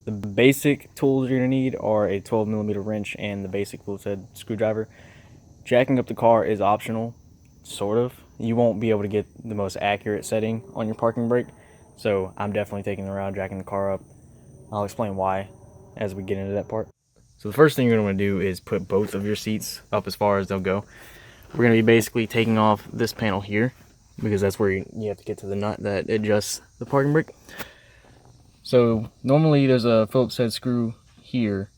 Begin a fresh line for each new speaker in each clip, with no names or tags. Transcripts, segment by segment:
The basic tools you're going to need are a 12mm wrench and the basic Phillips head screwdriver. Jacking up the car is optional, sort of. You won't be able to get the most accurate setting on your parking brake, so I'm definitely taking the route jacking the car up. I'll explain why as we get into that part. So the first thing you're going to want to do is put both of your seats up as far as they'll go. We're going to be basically taking off this panel here because that's where you have to get to the nut that adjusts the parking brake. So normally there's a Phillips head screw here,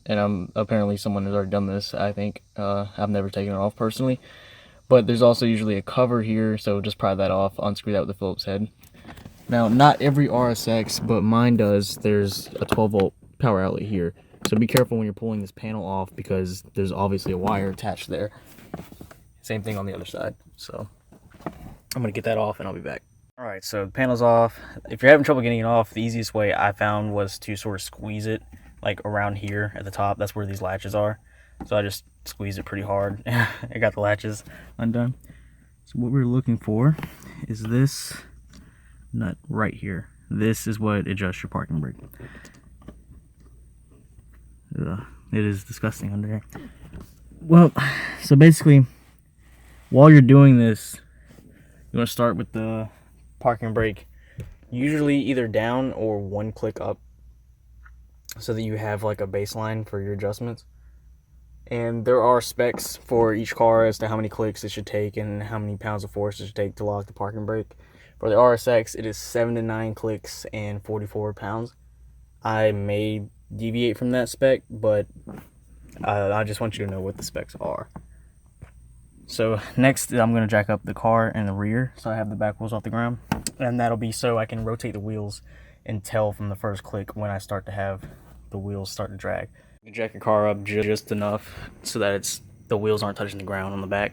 and apparently someone has already done this, I think. I've never taken it off personally. But there's also usually a cover here, so just pry that off, unscrew that with the Phillips head. Now, not every RSX, but mine does, there's a 12-volt power outlet here. So be careful when you're pulling this panel off because there's obviously a wire attached there. Same thing on the other side. So I'm going to get that off and I'll be back. Alright, so the panel's off. If you're having trouble getting it off, the easiest way I found was to sort of squeeze it, like around here at the top. That's where these latches are. So I just squeezed it pretty hard. I got the latches undone. So what we're looking for is this nut right here. This is what adjusts your parking brake. It is disgusting under there. Well, so basically, while you're doing this, you want to start with the parking brake, usually either down or one click up, so that you have like a baseline for your adjustments. And there are specs for each car as to how many clicks it should take and how many pounds of force it should take to lock the parking brake. For the RSX, it is 7 to 9 clicks and 44 pounds. I may deviate from that spec, but I just want you to know what the specs are. So next, I'm going to jack up the car in the rear so I have the back wheels off the ground. And that'll be so I can rotate the wheels and tell from the first click when I start to have the wheels start to drag. You jack your car up just enough so that the wheels aren't touching the ground on the back.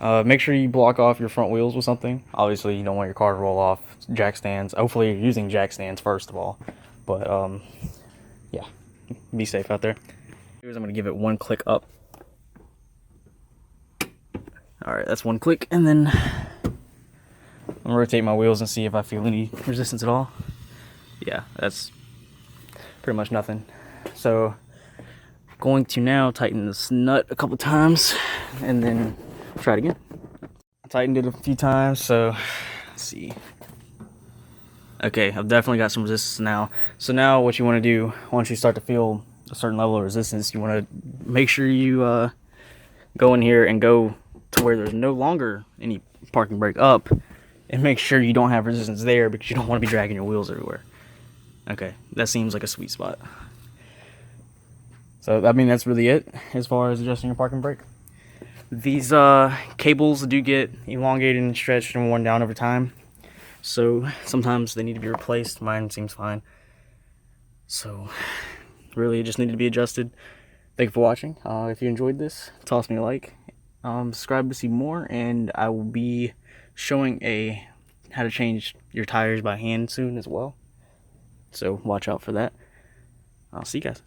Make sure you block off your front wheels with something. Obviously, you don't want your car to roll off jack stands. Hopefully, you're using jack stands first of all. But yeah, be safe out there. I'm going to give it one click up. Alright, that's one click, and then I'm gonna rotate my wheels and see if I feel any resistance at all. Yeah, that's pretty much nothing. So, going to now tighten this nut a couple times, and then try it again. I tightened it a few times, so let's see. Okay, I've definitely got some resistance now. So now what you want to do, once you start to feel a certain level of resistance, you want to make sure you go in here and go to where there's no longer any parking brake up, and make sure you don't have resistance there because you don't want to be dragging your wheels everywhere. Okay, that seems like a sweet spot. So I mean, that's really it as far as adjusting your parking brake. These cables do get elongated and stretched and worn down over time, so sometimes they need to be replaced. Mine seems fine, so really it just needed to be adjusted. Thank you for watching. If you enjoyed this, toss me a like. Subscribe to see more, and I will be showing how to change your tires by hand soon as well. So watch out for that. I'll see you guys.